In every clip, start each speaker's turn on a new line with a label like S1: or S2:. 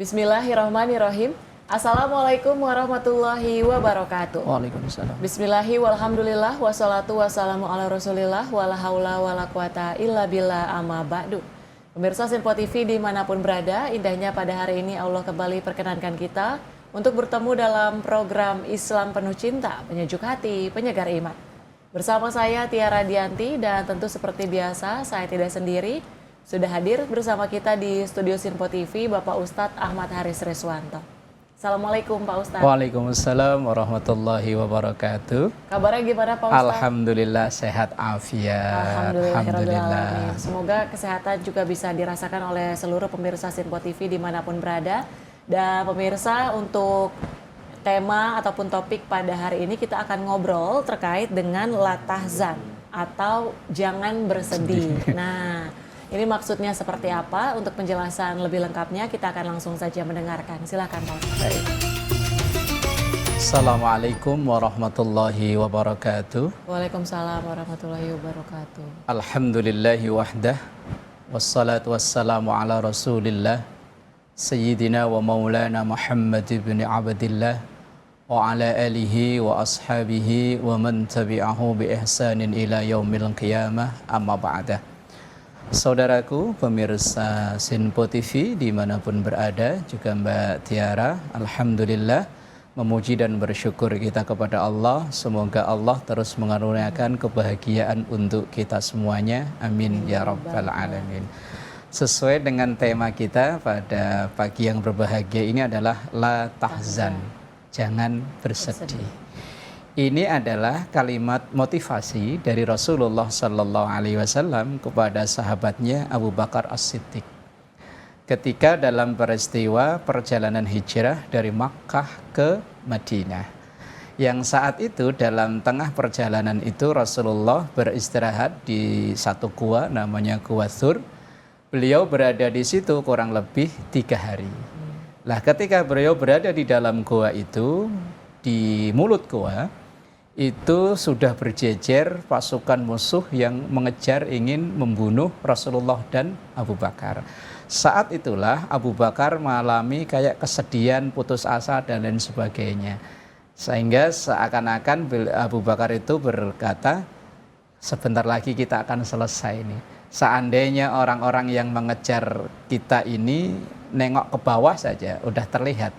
S1: Bismillahirrahmanirrahim. Assalamualaikum warahmatullahi wabarakatuh.
S2: Waalaikumsalam.
S1: Bismillahi walhamdulillah wassalatu wassalamu ala rasulillah wala haula wala quwata illa billah amma ba'du. Pemirsa Sinpo TV dimanapun berada, indahnya pada hari ini Allah kembali perkenankan kita untuk bertemu dalam program Islam Penuh Cinta, Penyejuk Hati, Penyegar Iman. Bersama saya Tiara Dianti dan tentu seperti biasa saya tidak sendiri. Sudah hadir bersama kita di studio Sinpo TV Bapak Ustadz Ahmad Haris Reswanto. Assalamualaikum Pak Ustadz.
S2: Waalaikumsalam warahmatullahi wabarakatuh.
S1: Kabarnya gimana Pak Ustadz?
S2: Alhamdulillah sehat afiat.
S1: Alhamdulillah. Semoga kesehatan juga bisa dirasakan oleh seluruh pemirsa Sinpo TV dimanapun berada. Dan pemirsa, untuk tema ataupun topik pada hari ini kita akan ngobrol terkait dengan la tahzan atau jangan bersedih. Nah, ini maksudnya seperti apa? Untuk penjelasan lebih lengkapnya kita akan langsung saja mendengarkan. Silakan Pak Ustaz.
S2: Assalamualaikum warahmatullahi wabarakatuh.
S1: Waalaikumsalam warahmatullahi wabarakatuh.
S2: Alhamdulillahi wahdah. Wassalatu wassalamu ala rasulillah. Sayyidina wa maulana Muhammad ibn Abdillah. Wa ala alihi wa ashabihi wa man tabi'ahu bi ihsanin ila yaumil qiyamah amma ba'dah. Saudaraku pemirsa Sinpo TV dimanapun berada, juga Mbak Tiara, Alhamdulillah memuji dan bersyukur kita kepada Allah. Semoga Allah terus mengaruniakan kebahagiaan untuk kita semuanya, amin ya rabbal alamin. Sesuai dengan tema kita pada pagi yang berbahagia ini adalah la tahzan, jangan bersedih. Ini adalah kalimat motivasi dari Rasulullah Sallallahu Alaihi Wasallam kepada sahabatnya Abu Bakar As-Siddiq. Ketika dalam peristiwa perjalanan hijrah dari Makkah ke Madinah, yang saat itu dalam tengah perjalanan itu Rasulullah beristirahat di satu gua namanya Gua Tsur. Beliau berada di situ kurang lebih 3 hari. Lah, ketika beliau berada di dalam gua itu, di mulut gua itu sudah berjejer pasukan musuh yang mengejar ingin membunuh Rasulullah dan Abu Bakar. Saat itulah Abu Bakar mengalami kayak kesedihan, putus asa dan lain sebagainya. Sehingga seakan-akan Abu Bakar itu berkata, sebentar lagi kita akan selesai ini. Seandainya orang-orang yang mengejar kita ini nengok ke bawah saja udah terlihat.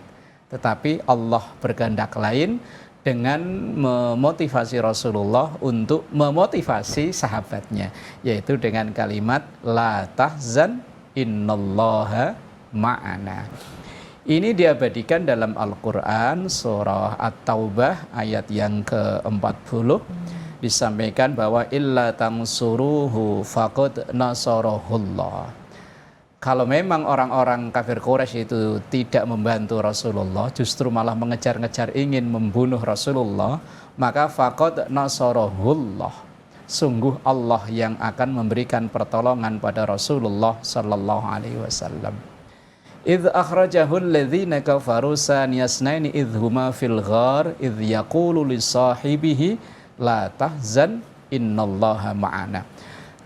S2: Tetapi Allah berkehendak lain dengan memotivasi Rasulullah untuk memotivasi sahabatnya, yaitu dengan kalimat la tahzan innallaha ma'ana. Ini diabadikan dalam Al-Quran surah At-Taubah ayat yang ke-40, disampaikan bahwa illa tansuruhu faqad nasarahullah. Kalau memang orang-orang kafir Quraisy itu tidak membantu Rasulullah, justru malah mengejar-ngejar ingin membunuh Rasulullah, maka faqad nasarahullah. Sungguh Allah yang akan memberikan pertolongan pada Rasulullah sallallahu alaihi wasallam. Idz akhrajahu alladzina kafaru saniyasnaini idz huma fil ghar idz yaqulu li sahibihi la tahzan innallaha ma'ana.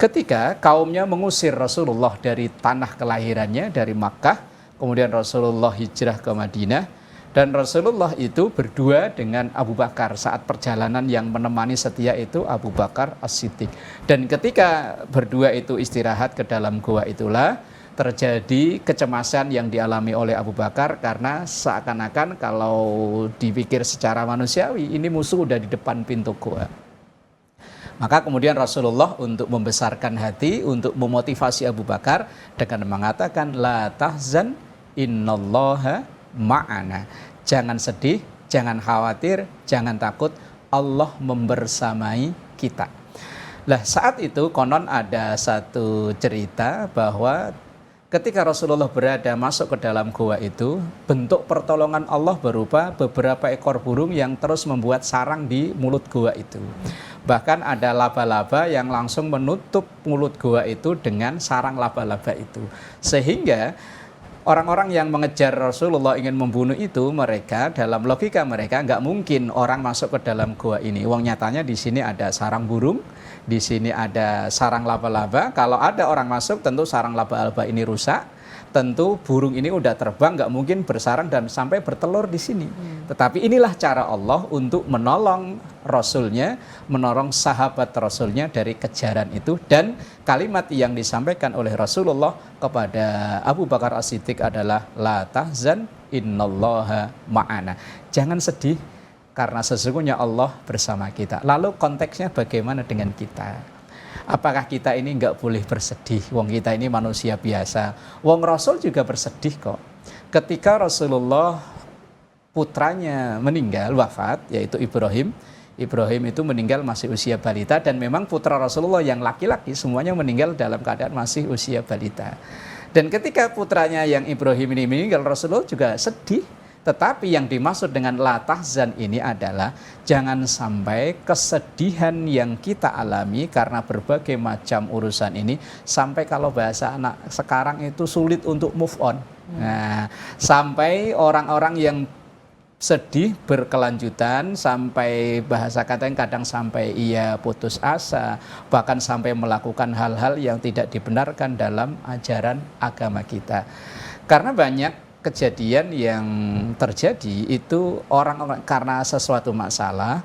S2: Ketika kaumnya mengusir Rasulullah dari tanah kelahirannya, dari Makkah, kemudian Rasulullah hijrah ke Madinah, dan Rasulullah itu berdua dengan Abu Bakar saat perjalanan, yang menemani setia itu Abu Bakar As-Siddiq. Dan ketika berdua itu istirahat ke dalam gua itulah terjadi kecemasan yang dialami oleh Abu Bakar, karena seakan-akan kalau dipikir secara manusiawi ini musuh udah di depan pintu gua. Maka kemudian Rasulullah untuk membesarkan hati, untuk memotivasi Abu Bakar dengan mengatakan la tahzan innallaha ma'ana. Jangan sedih, jangan khawatir, jangan takut, Allah membersamai kita. Lah, saat itu konon ada satu cerita bahwa ketika Rasulullah berada masuk ke dalam gua itu, bentuk pertolongan Allah berupa beberapa ekor burung yang terus membuat sarang di mulut gua itu. Bahkan ada laba-laba yang langsung menutup mulut gua itu dengan sarang laba-laba itu. Sehingga orang-orang yang mengejar Rasulullah ingin membunuh itu, mereka dalam logika mereka nggak mungkin orang masuk ke dalam gua ini. Uang nyatanya di sini ada sarang burung, di sini ada sarang laba-laba. Kalau ada orang masuk, tentu sarang laba-laba ini rusak. tentu burung ini udah terbang, nggak mungkin bersarang dan sampai bertelur di sini. Tetapi inilah cara Allah untuk menolong Rasulnya, menolong sahabat Rasulnya dari kejaran itu. Dan kalimat yang disampaikan oleh Rasulullah kepada Abu Bakar As-Siddiq adalah la tahzan innallaha ma'ana. Jangan sedih karena sesungguhnya Allah bersama kita. Lalu konteksnya bagaimana dengan kita? Apakah kita ini nggak boleh bersedih? Wong kita ini manusia biasa. Wong Rasul juga bersedih kok. Ketika Rasulullah putranya meninggal, wafat, yaitu Ibrahim. Ibrahim itu meninggal masih usia balita, dan memang putra Rasulullah yang laki-laki semuanya meninggal dalam keadaan masih usia balita. Dan ketika putranya yang Ibrahim ini meninggal, Rasulullah juga sedih. Tetapi yang dimaksud dengan la tahzan ini adalah jangan sampai kesedihan yang kita alami karena berbagai macam urusan ini sampai, kalau bahasa anak sekarang itu, sulit untuk move on. Nah, sampai orang-orang yang sedih berkelanjutan, sampai bahasa katanya kadang sampai ia putus asa, bahkan sampai melakukan hal-hal yang tidak dibenarkan dalam ajaran agama kita. Karena banyak kejadian yang terjadi itu orang-orang karena sesuatu masalah,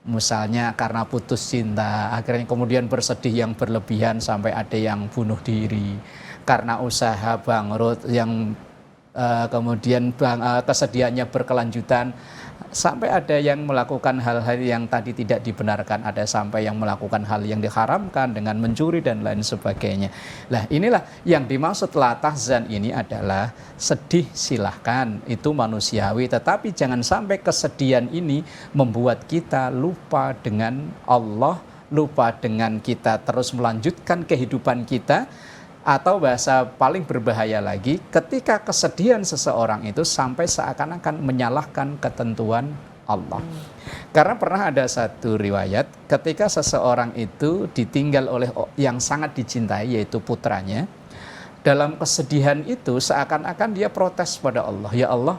S2: misalnya karena putus cinta, akhirnya kemudian bersedih yang berlebihan sampai ada yang bunuh diri, karena usaha bangkrut yang kemudian kesedihannya berkelanjutan, sampai ada yang melakukan hal-hal yang tadi tidak dibenarkan, ada sampai yang melakukan hal yang diharamkan dengan mencuri dan lain sebagainya. Nah, inilah yang dimaksud la tahzan ini adalah sedih silahkan, itu manusiawi, tetapi jangan sampai kesedihan ini membuat kita lupa dengan Allah, lupa dengan kita terus melanjutkan kehidupan kita. Atau bahasa paling berbahaya lagi, ketika kesedihan seseorang itu sampai seakan-akan menyalahkan ketentuan Allah. Karena pernah ada satu riwayat ketika seseorang itu ditinggal oleh yang sangat dicintai, yaitu putranya. Dalam kesedihan itu seakan-akan dia protes pada Allah, ya Allah,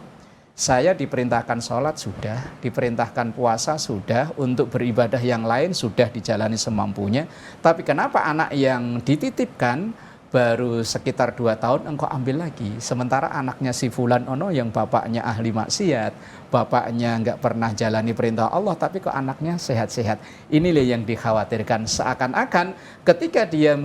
S2: saya diperintahkan sholat sudah, diperintahkan puasa sudah, untuk beribadah yang lain sudah dijalani semampunya, tapi kenapa anak yang dititipkan baru sekitar 2 tahun engkau ambil lagi, sementara anaknya si Fulan ono yang bapaknya ahli maksiat, bapaknya nggak pernah jalani perintah Allah, tapi kok anaknya sehat-sehat. Inilah yang dikhawatirkan, seakan-akan ketika dia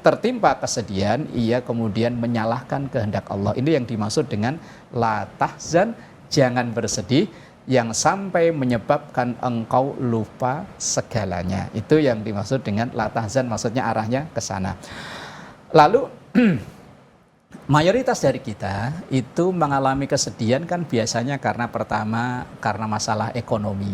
S2: tertimpa kesedihan, ia kemudian menyalahkan kehendak Allah. Ini yang dimaksud dengan la tahzan, jangan bersedih yang sampai menyebabkan engkau lupa segalanya. Itu yang dimaksud dengan la tahzan, maksudnya arahnya ke sana. Lalu mayoritas dari kita itu mengalami kesedihan kan biasanya karena pertama karena masalah ekonomi,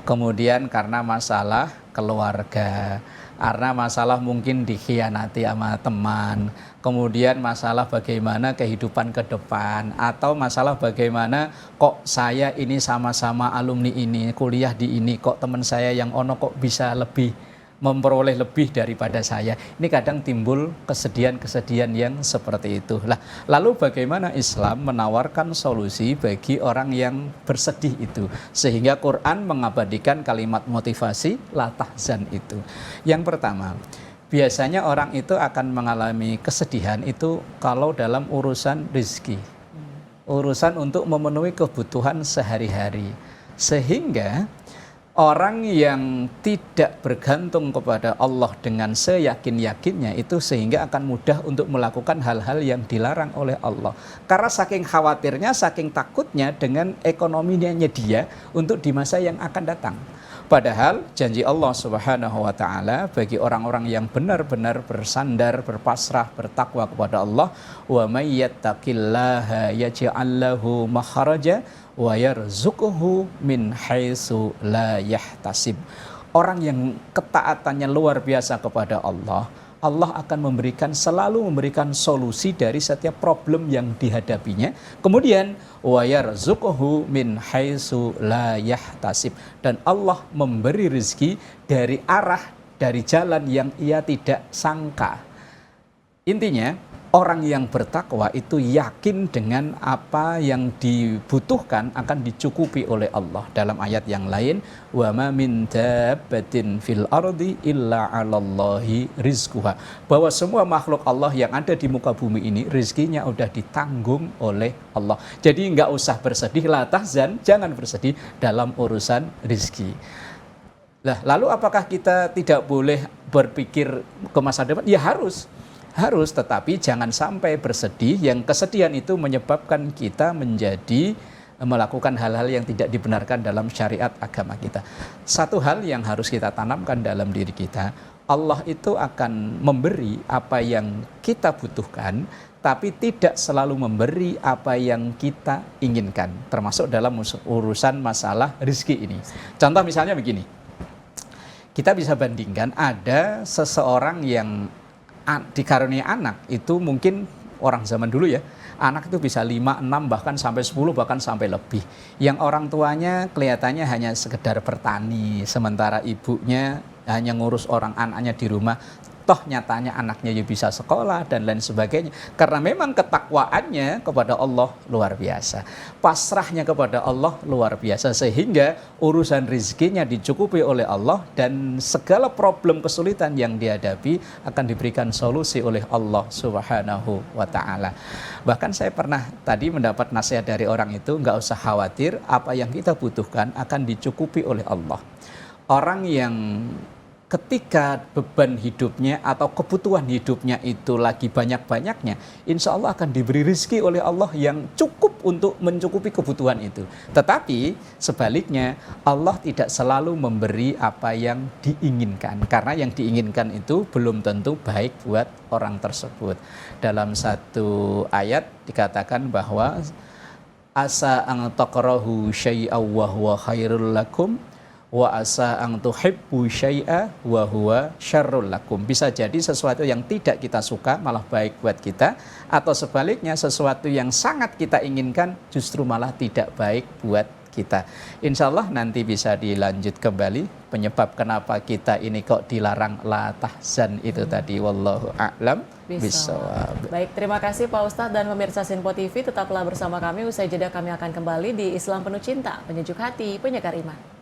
S2: kemudian karena masalah keluarga, karena masalah mungkin dikhianati sama teman, kemudian masalah bagaimana kehidupan ke depan, atau masalah bagaimana kok saya ini sama-sama alumni ini, kuliah di ini, kok teman saya yang ono kok bisa lebih memperoleh lebih daripada saya. Ini kadang timbul kesedihan-kesedihan yang seperti itu. Lalu bagaimana Islam menawarkan solusi bagi orang yang bersedih itu, sehingga Quran mengabadikan kalimat motivasi la tahzan itu. Yang pertama, biasanya orang itu akan mengalami kesedihan itu kalau dalam urusan rezeki, urusan untuk memenuhi kebutuhan sehari-hari, sehingga orang yang tidak bergantung kepada Allah dengan seyakin-yakinnya itu sehingga akan mudah untuk melakukan hal-hal yang dilarang oleh Allah. Karena saking khawatirnya, saking takutnya dengan ekonominya dia untuk di masa yang akan datang. Padahal janji Allah Subhanahu wa taala bagi orang-orang yang benar-benar bersandar, berpasrah, bertakwa kepada Allah, wa may yattaqillaha yaj'al lahu makhraja wa yarzuquhu min haitsu la yahtasib. Orang yang ketaatannya luar biasa kepada Allah, Allah akan selalu memberikan solusi dari setiap problem yang dihadapinya. Kemudian wa yarzuquhu min haitsu la yahtasib, dan Allah memberi rezeki dari jalan yang ia tidak sangka. Intinya Orang yang bertakwa itu yakin dengan apa yang dibutuhkan akan dicukupi oleh Allah. Dalam ayat yang lain, wa ma min dabbatin fil ardi illa 'alallahi rizquha. Bahwa semua makhluk Allah yang ada di muka bumi ini rizkinya udah ditanggung oleh Allah. Jadi nggak usah bersedih, la tahzan, jangan bersedih dalam urusan rizki. Nah, lalu apakah kita tidak boleh berpikir ke masa depan? Ya harus, tetapi jangan sampai bersedih yang kesedihan itu menyebabkan kita menjadi melakukan hal-hal yang tidak dibenarkan dalam syariat agama kita. Satu hal yang harus kita tanamkan dalam diri kita, Allah itu akan memberi apa yang kita butuhkan, tapi tidak selalu memberi apa yang kita inginkan, termasuk dalam urusan masalah rezeki ini. Contoh misalnya begini, kita bisa bandingkan ada seseorang yang dikarunia anak, itu mungkin orang zaman dulu ya, anak itu bisa 5, 6, bahkan sampai 10, bahkan sampai lebih. Yang orang tuanya kelihatannya hanya sekedar bertani, sementara ibunya hanya ngurus orang anaknya di rumah. Toh nyatanya anaknya ya bisa sekolah dan lain sebagainya. Karena memang ketakwaannya kepada Allah luar biasa. Pasrahnya kepada Allah luar biasa. Sehingga urusan rezekinya dicukupi oleh Allah. Dan segala problem kesulitan yang dihadapi akan diberikan solusi oleh Allah subhanahu wa ta'ala. Bahkan saya pernah tadi mendapat nasihat dari orang itu, nggak usah khawatir, apa yang kita butuhkan akan dicukupi oleh Allah. Orang yang ketika beban hidupnya atau kebutuhan hidupnya itu lagi banyak-banyaknya, insya Allah akan diberi rezeki oleh Allah yang cukup untuk mencukupi kebutuhan itu. Tetapi sebaliknya, Allah tidak selalu memberi apa yang diinginkan, karena yang diinginkan itu belum tentu baik buat orang tersebut. Dalam satu ayat dikatakan bahwa asa an taqrahu syai'a wa huwa khairul lakum wa asa ang tuhibbu syai'a wa huwa syarrul lakum. Bisa jadi sesuatu yang tidak kita suka malah baik buat kita, atau sebaliknya sesuatu yang sangat kita inginkan justru malah tidak baik buat kita. Insya Allah nanti bisa dilanjut kembali penyebab kenapa kita ini kok dilarang la tahzan itu tadi. Wallahu a'lam bishawab.
S1: Baik, terima kasih Pak Ustadz dan pemirsa Sinpo TV. Tetaplah bersama kami. Usai jeda kami akan kembali di Islam Penuh Cinta, penyejuk hati, penyegar iman.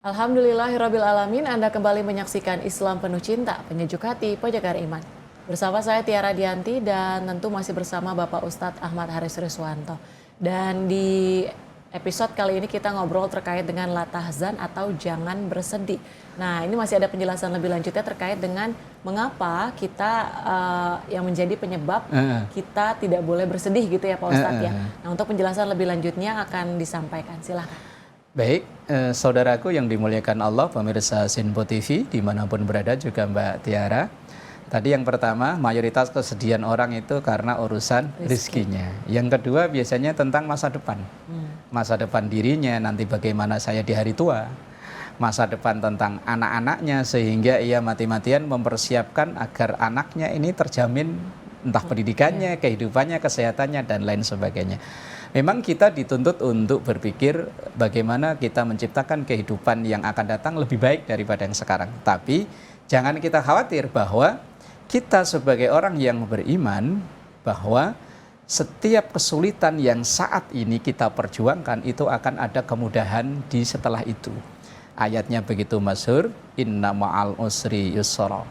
S1: Alhamdulillahirrabbilalamin, Anda kembali menyaksikan Islam Penuh Cinta, penyejuk hati, penyegar iman. Bersama saya Tiara Dianti dan tentu masih bersama Bapak Ustadz Ahmad Haris Riswanto. Dan di episode kali ini kita ngobrol terkait dengan la tahzan atau jangan bersedih. Nah, ini masih ada penjelasan lebih lanjutnya terkait dengan mengapa kita yang menjadi penyebab kita tidak boleh bersedih gitu ya Pak Ustadz ya. Nah, untuk penjelasan lebih lanjutnya akan disampaikan, silahkan.
S2: Baik, saudaraku yang dimuliakan Allah, pemirsa Sinpo TV dimanapun berada, juga Mbak Tiara. Tadi yang pertama, mayoritas kesedihan orang itu karena urusan rizkinya. Yang kedua biasanya tentang masa depan. Masa depan dirinya, nanti bagaimana saya di hari tua. Masa depan tentang anak-anaknya, sehingga ia mati-matian mempersiapkan agar anaknya ini terjamin entah pendidikannya, kehidupannya, kesehatannya, dan lain sebagainya. Memang kita dituntut untuk berpikir bagaimana kita menciptakan kehidupan yang akan datang lebih baik daripada yang sekarang. Tapi jangan kita khawatir bahwa kita sebagai orang yang beriman, bahwa setiap kesulitan yang saat ini kita perjuangkan itu akan ada kemudahan di setelah itu. Ayatnya begitu masyhur, inna ma'al usri yusra.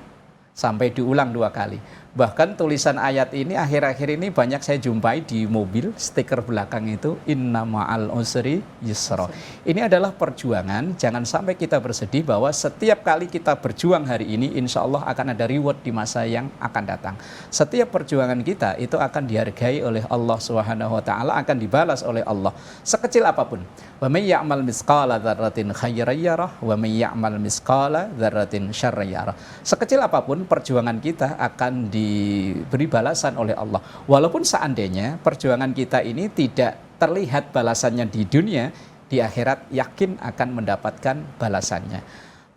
S2: Sampai diulang 2 kali. Bahkan tulisan ayat ini akhir-akhir ini banyak saya jumpai di mobil, stiker belakang itu inna ma'al usri yusra. Ini adalah perjuangan, jangan sampai kita bersedih bahwa setiap kali kita berjuang hari ini insya Allah akan ada reward di masa yang akan datang. Setiap perjuangan kita itu akan dihargai oleh Allah Subhanahu wa taala, akan dibalas oleh Allah sekecil apapun. Wa may ya'mal misqala dzarratin khairan yarah wa may ya'mal misqala dzarratin syarran yarah. Sekecil apapun perjuangan kita akan diberi balasan oleh Allah. Walaupun seandainya perjuangan kita ini tidak terlihat balasannya di dunia, di akhirat yakin akan mendapatkan balasannya.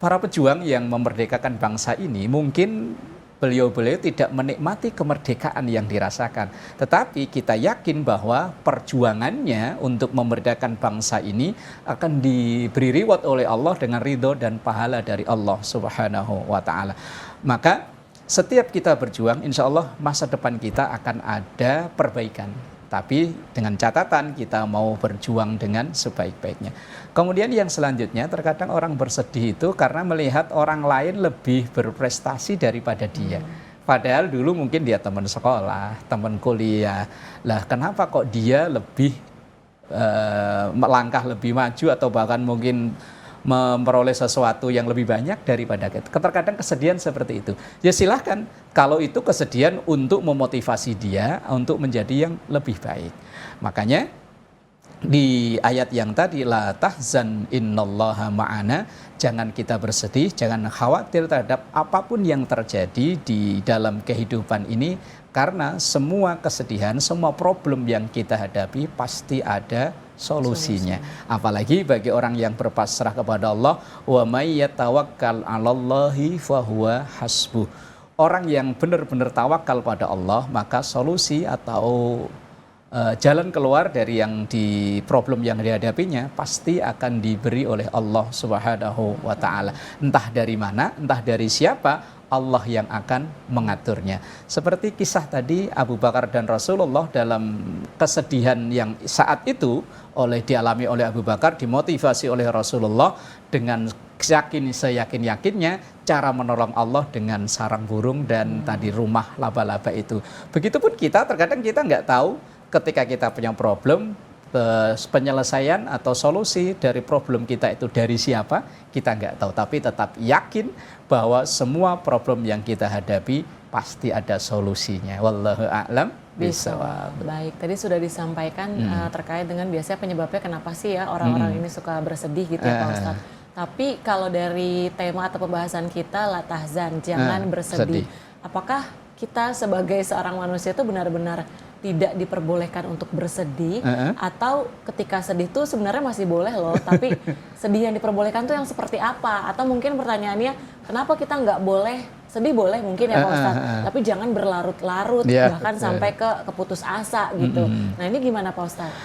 S2: Para pejuang yang memerdekakan bangsa ini mungkin beliau-beliau tidak menikmati kemerdekaan yang dirasakan. Tetapi kita yakin bahwa perjuangannya untuk memerdekakan bangsa ini akan diberi reward oleh Allah dengan ridho dan pahala dari Allah Subhanahu wa ta'ala. Maka setiap kita berjuang, insya Allah masa depan kita akan ada perbaikan. Tapi dengan catatan kita mau berjuang dengan sebaik-baiknya. Kemudian yang selanjutnya, terkadang orang bersedih itu karena melihat orang lain lebih berprestasi daripada dia. Padahal dulu mungkin dia teman sekolah, teman kuliah. Lah kenapa kok dia lebih melangkah lebih maju atau bahkan mungkin memperoleh sesuatu yang lebih banyak daripada kita. Terkadang kesedihan seperti itu. Ya silahkan, kalau itu kesedihan untuk memotivasi dia untuk menjadi yang lebih baik. Makanya di ayat yang tadi, la tahzan innallaha ma'ana, jangan kita bersedih, jangan khawatir terhadap apapun yang terjadi di dalam kehidupan ini, karena semua kesedihan, semua problem yang kita hadapi pasti ada solusinya. Apalagi bagi orang yang berpasrah kepada Allah, wa may yatawakkal 'alallahi fahuwa hasbuh. Orang yang benar-benar tawakal pada Allah, maka solusi atau jalan keluar dari di problem yang dihadapinya pasti akan diberi oleh Allah Subhanahu wa ta'ala. Entah dari mana, entah dari siapa, Allah yang akan mengaturnya. Seperti kisah tadi Abu Bakar dan Rasulullah dalam kesedihan yang saat itu dialami oleh Abu Bakar, dimotivasi oleh Rasulullah dengan seyakin-yakinnya cara menolong Allah dengan sarang burung dan tadi rumah laba-laba itu. Begitupun kita, terkadang kita nggak tahu ketika kita punya problem, penyelesaian atau solusi dari problem kita itu dari siapa, kita nggak tahu. Tapi tetap yakin bahwa semua problem yang kita hadapi pasti ada solusinya. Wallahu a'lam bishawab.
S1: Baik, tadi sudah disampaikan terkait dengan biasanya penyebabnya kenapa sih ya orang-orang ini suka bersedih gitu ya Pak Ustadz. Tapi kalau dari tema atau pembahasan kita, la tahzan, jangan bersedih. Apakah kita sebagai seorang manusia itu benar-benar tidak diperbolehkan untuk bersedih, atau ketika sedih tuh sebenarnya masih boleh loh, tapi sedih yang diperbolehkan tuh yang seperti apa? Atau mungkin pertanyaannya, kenapa kita nggak boleh sedih? Boleh mungkin ya Pak Ustadz, tapi jangan berlarut-larut, bahkan sampai ke putus asa gitu. Nah ini gimana Pak Ustadz?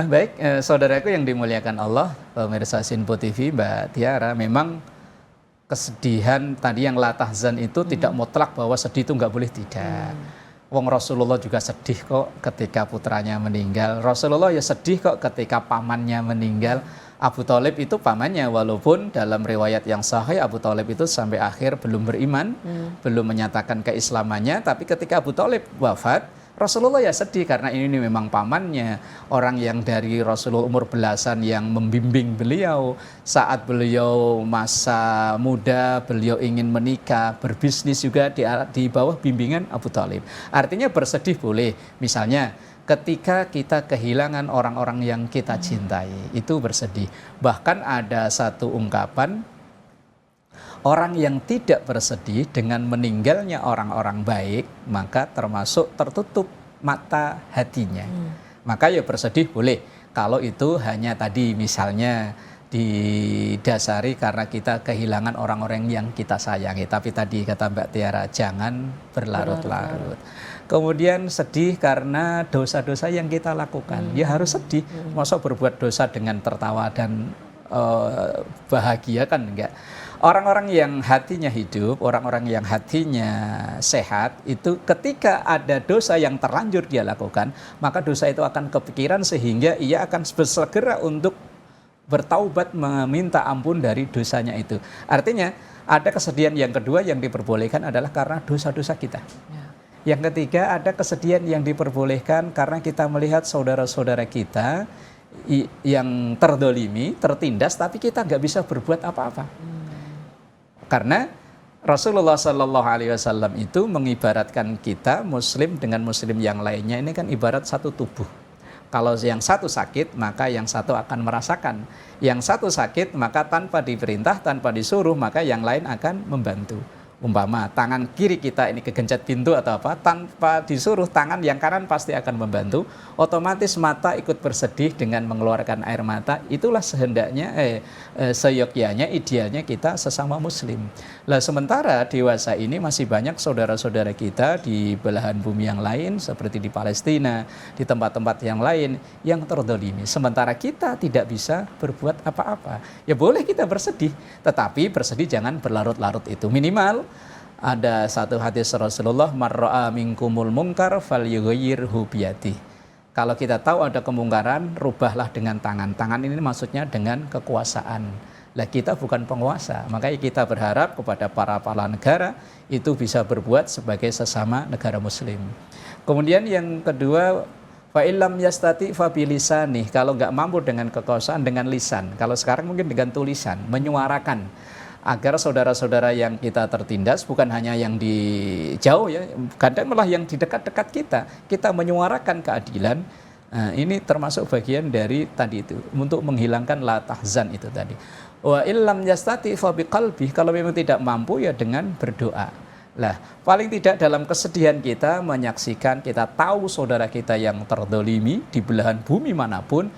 S2: Baik, saudaraku yang dimuliakan Allah, pemirsa Sinpo TV, Mbak Tiara, memang kesedihan tadi yang la tahzan itu tidak mutlak bahwa sedih itu nggak boleh, tidak. Wong Rasulullah juga sedih kok ketika putranya meninggal. Rasulullah ya sedih kok ketika pamannya meninggal. Abu Thalib itu pamannya, walaupun dalam riwayat yang sahih Abu Thalib itu sampai akhir belum beriman, belum menyatakan keislamannya. Tapi ketika Abu Thalib wafat, Rasulullah ya sedih karena ini memang pamannya, orang yang dari Rasulullah umur belasan yang membimbing beliau saat beliau masa muda, beliau ingin menikah, berbisnis juga di bawah bimbingan Abu Thalib. Artinya bersedih boleh, misalnya ketika kita kehilangan orang-orang yang kita cintai, itu bersedih. Bahkan ada satu ungkapan, orang yang tidak bersedih dengan meninggalnya orang-orang baik, maka termasuk tertutup mata hatinya. Maka ya bersedih boleh, kalau itu hanya tadi misalnya didasari karena kita kehilangan orang-orang yang kita sayangi. Tapi tadi kata Mbak Tiara, jangan berlarut-larut. Kemudian sedih karena dosa-dosa yang kita lakukan. Ya harus sedih, masa berbuat dosa dengan tertawa dan bahagia kan enggak. Orang-orang yang hatinya hidup, orang-orang yang hatinya sehat, itu ketika ada dosa yang terlanjur dia lakukan, maka dosa itu akan kepikiran sehingga ia akan bersegera untuk bertaubat meminta ampun dari dosanya itu. Artinya ada kesedihan yang kedua yang diperbolehkan adalah karena dosa-dosa kita. Yang ketiga ada kesedihan yang diperbolehkan karena kita melihat saudara-saudara kita yang terdolimi, tertindas, tapi kita nggak bisa berbuat apa-apa. Karena Rasulullah SAW itu mengibaratkan kita muslim dengan muslim yang lainnya ini kan ibarat satu tubuh. Kalau yang satu sakit, maka yang satu akan merasakan. Yang satu sakit, maka tanpa diperintah, tanpa disuruh, maka yang lain akan membantu. Umpama tangan kiri kita ini kegencet pintu atau apa, tanpa disuruh tangan yang kanan pasti akan membantu, otomatis mata ikut bersedih dengan mengeluarkan air mata. Itulah seyogyanya, idealnya kita sesama muslim. Lah sementara dewasa ini masih banyak saudara-saudara kita di belahan bumi yang lain seperti di Palestina, di tempat-tempat yang lain yang terdolimi. Sementara kita tidak bisa berbuat apa-apa. Ya boleh kita bersedih, tetapi bersedih jangan berlarut-larut itu. Minimal ada satu hadis Rasulullah, marra'a minkumul munkar falyughayyirhu biyadihi. Kalau kita tahu ada kemungkaran, rubahlah dengan tangan. Tangan ini maksudnya dengan kekuasaan. Lah kita bukan penguasa, makanya kita berharap kepada para kepala negara itu bisa berbuat sebagai sesama negara muslim. Kemudian yang kedua, fa illam yastati fa bilisani. Kalau nggak mampu dengan kekuasaan, dengan lisan. Kalau sekarang mungkin dengan tulisan, menyuarakan agar saudara-saudara yang kita tertindas, bukan hanya yang di jauh ya, kadang malah yang di dekat-dekat kita menyuarakan keadilan. Nah, ini termasuk bagian dari tadi itu, untuk menghilangkan la tahzan itu tadi. Wa illam yastati fa biqalbi. Kalau memang tidak mampu ya dengan berdoa. Lah, paling tidak dalam kesedihan kita menyaksikan, kita tahu saudara kita yang terdolimi di belahan bumi manapun,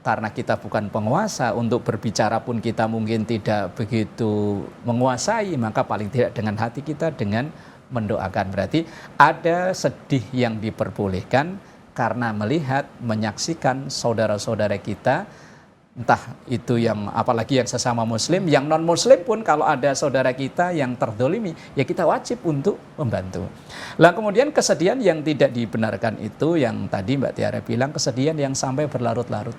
S2: karena kita bukan penguasa, untuk berbicara pun kita mungkin tidak begitu menguasai, maka paling tidak dengan hati kita, dengan mendoakan. Berarti ada sedih yang diperbolehkan karena melihat, menyaksikan saudara-saudara kita, entah itu yang apalagi yang sesama muslim, yang non muslim pun kalau ada saudara kita yang terdolimi, ya kita wajib untuk membantu. Lah kemudian kesedihan yang tidak dibenarkan itu yang tadi Mbak Tiara bilang, kesedihan yang sampai berlarut-larut.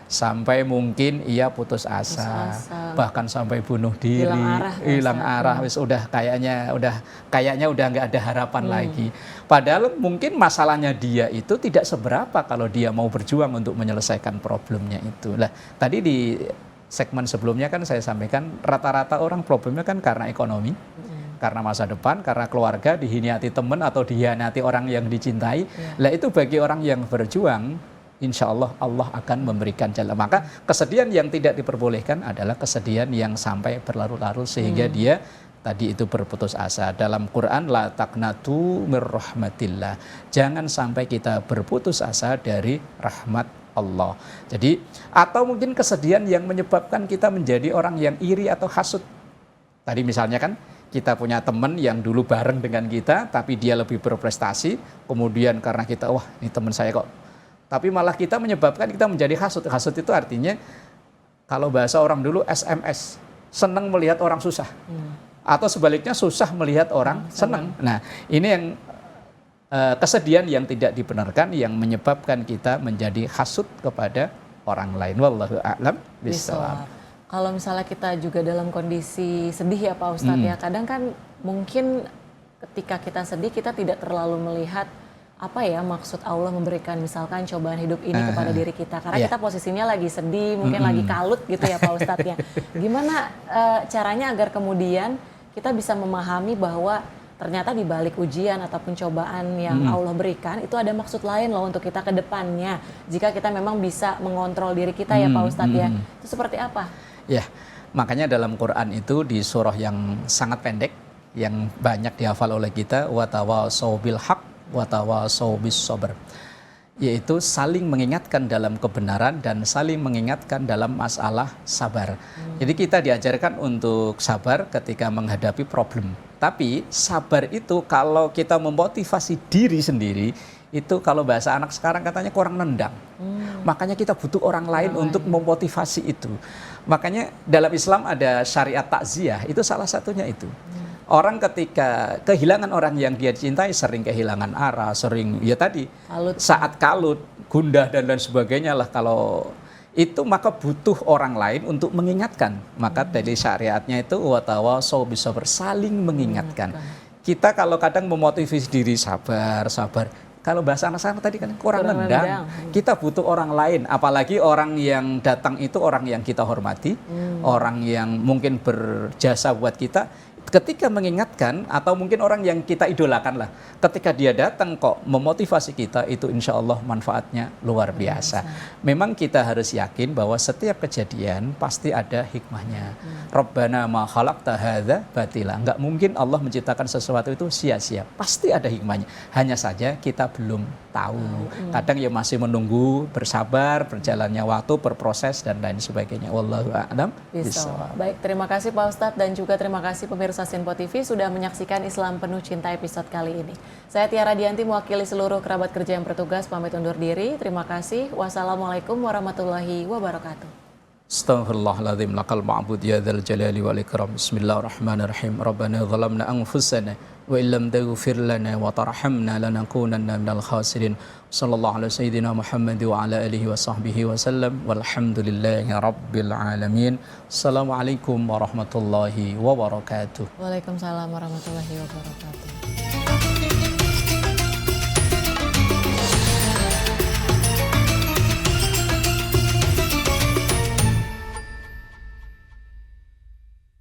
S2: Sampai mungkin ia putus asa, bahkan sampai bunuh diri, hilang arah, wis udah kayaknya udah nggak ada harapan lagi. Padahal mungkin masalahnya dia itu tidak seberapa kalau dia mau berjuang untuk menyelesaikan problemnya itu. Lah tadi di segmen sebelumnya kan saya sampaikan rata-rata orang problemnya kan karena ekonomi, karena masa depan, karena keluarga, dihianati teman atau dihianati orang yang dicintai. Lah itu bagi orang yang berjuang, insya Allah Allah akan memberikan jalan. Maka kesedihan yang tidak diperbolehkan adalah kesedihan yang sampai berlarut-larut sehingga dia tadi itu berputus asa. Dalam Quran, la taqnatu mir rahmatillah. Jangan sampai kita berputus asa dari rahmat Allah. Jadi atau mungkin kesedihan yang menyebabkan kita menjadi orang yang iri atau hasud. Tadi misalnya kan kita punya teman yang dulu bareng dengan kita tapi dia lebih berprestasi, kemudian karena kita wah ini teman saya kok, tapi malah kita menyebabkan kita menjadi hasud. Hasud itu artinya kalau bahasa orang dulu SMS, senang melihat orang susah. Atau sebaliknya susah melihat orang senang. Nah ini yang kesedihan yang tidak dibenarkan yang menyebabkan kita menjadi hasud kepada orang lain. Wallahu a'lam bishawab.
S1: Kalau misalnya kita juga dalam kondisi sedih ya Pak Ustadz ya, kadang kan mungkin ketika kita sedih kita tidak terlalu melihat apa ya maksud Allah memberikan misalkan cobaan hidup ini kepada diri kita, karena kita posisinya lagi sedih, mungkin lagi kalut gitu ya Pak Ustadz ya. Gimana caranya agar kemudian kita bisa memahami bahwa ternyata di balik ujian ataupun cobaan yang Allah berikan itu ada maksud lain loh untuk kita ke depannya, jika kita memang bisa mengontrol diri kita ya Pak Ustadz ya. Itu seperti apa?
S2: Ya, makanya dalam Quran itu di surah yang sangat pendek yang banyak dihafal oleh kita, wa tawasau bil haq wa tawasau bis sabr, yaitu saling mengingatkan dalam kebenaran dan saling mengingatkan dalam masalah sabar. Jadi kita diajarkan untuk sabar ketika menghadapi problem. Tapi sabar itu kalau kita memotivasi diri sendiri, itu kalau bahasa anak sekarang katanya kurang nendang. Makanya kita butuh orang lain untuk memotivasi itu. Makanya dalam Islam ada syariat takziah, itu salah satunya itu. Orang ketika kehilangan orang yang dia cintai, sering kehilangan arah, sering ya tadi saat kalut, gundah dan lain sebagainya lah, kalau itu maka butuh orang lain untuk mengingatkan. Maka dari syariatnya itu wa tawasau bis sabr, saling mengingatkan. Kita kalau kadang memotivasi diri sabar, kalau bahasa anak sekarang tadi kan kurang nendang. Kita butuh orang lain, apalagi orang yang datang itu orang yang kita hormati, orang yang mungkin berjasa buat kita. ketika mengingatkan, atau mungkin orang yang kita idolakan lah, ketika dia datang kok memotivasi kita, itu insya Allah manfaatnya luar biasa. Memang kita harus yakin bahwa setiap kejadian pasti ada hikmahnya. Rabbana ma khalaqta hadza batila. Enggak mungkin Allah menciptakan sesuatu itu sia-sia. Pasti ada hikmahnya. Hanya saja kita belum tahu. Kadang ya masih menunggu, bersabar, berjalannya waktu, berproses dan lain sebagainya. Wallahu a'lam bishawab.
S1: Baik, terima kasih Pak Ustadz dan juga terima kasih pemirsa Sinpo TV sudah menyaksikan Islam Penuh Cinta episode kali ini. Saya Tiara Dianti mewakili seluruh kerabat kerja yang bertugas pamit undur diri. Terima kasih. Wassalamualaikum warahmatullahi wabarakatuh.
S2: Astaghfirullahaladzim lakal ma'bud ya dzal jalali wal ikram. Bismillahirrahmanirrahim. Rabbana zalamna anfusana wa illam taghfir lana wa tarhamna lanakunanna minal khasirin. Sallallahu alaihi sayyidina Muhammad wa ala alihi wa sahbihi wa sallam. Walhamdulillahi rabbil alamin. Assalamualaikum warahmatullahi wabarakatuh.
S1: Waalaikumsalam warahmatullahi wabarakatuh.